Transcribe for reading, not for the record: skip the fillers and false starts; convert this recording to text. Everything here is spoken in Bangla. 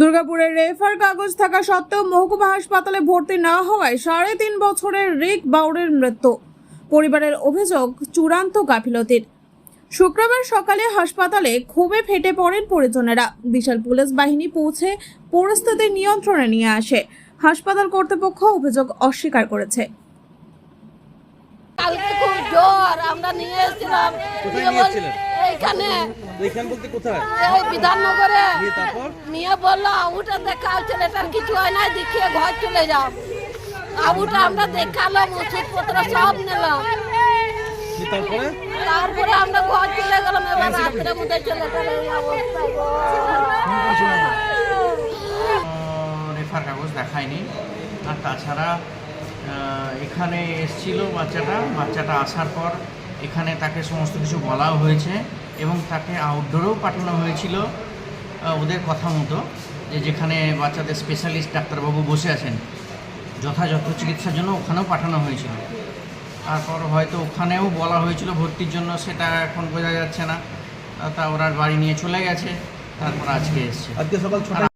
দুর্গাপুরের রেফার কাগজ থাকা সত্ত্বেও মহকুমা হাসপাতালে ভর্তি না হওয়ায় 3.5 বছরের রিক বাউরের মৃত্যু। পরিবারের অভিযোগ চূড়ান্ত গাফিলতির। শুক্রবার সকালে হাসপাতালে ক্ষোভে ফেটে পড়েন পরিজনেরা। বিশাল পুলিশ বাহিনী পৌঁছে পরিস্থিতি নিয়ন্ত্রণে নিয়ে আসে। হাসপাতাল কর্তৃপক্ষ অভিযোগ অস্বীকার করেছে। কালকে খুব জ্বর, আমরা নিয়ে এসেছিলাম। এইখানে বলতে কোথায়? এই বিধাননগরে তারপর নিয়ে বললো আবুটা দেখাও, ছেলেটার কিছু হয় না, দেখিয়ে ঘর চলে যাও। আবুটা আমরা দেখালাম, ওষুধপত্র সব নিলাম। তারপরে আমরা ঘর চলে গেলাম। এবার রাত্রের মধ্যে ছেলেটার এই অবস্থা। রেফার কাগজ দেখায়নি। আর তাছাড়া এখানে এসেছিল বাচ্চাটা আসার পর এখানে তাকে সমস্ত কিছু বলাও হয়েছে এবং তাকে আউটডোরেও পাঠানো হয়েছিল ওদের কথা মতো, যেখানে বাচ্চাদের স্পেশালিস্ট ডাক্তারবাবু বসে আছেন, যথাযথ চিকিৎসার জন্য ওখানেও পাঠানো হয়েছিল। তারপর হয়তো ওখানেও বলা হয়েছিল ভর্তির জন্য, সেটা এখন বোঝা যাচ্ছে না। তা ওরা বাড়ি নিয়ে চলে গেছে। তারপর আজকে এসছে। আজকে সকাল 6টা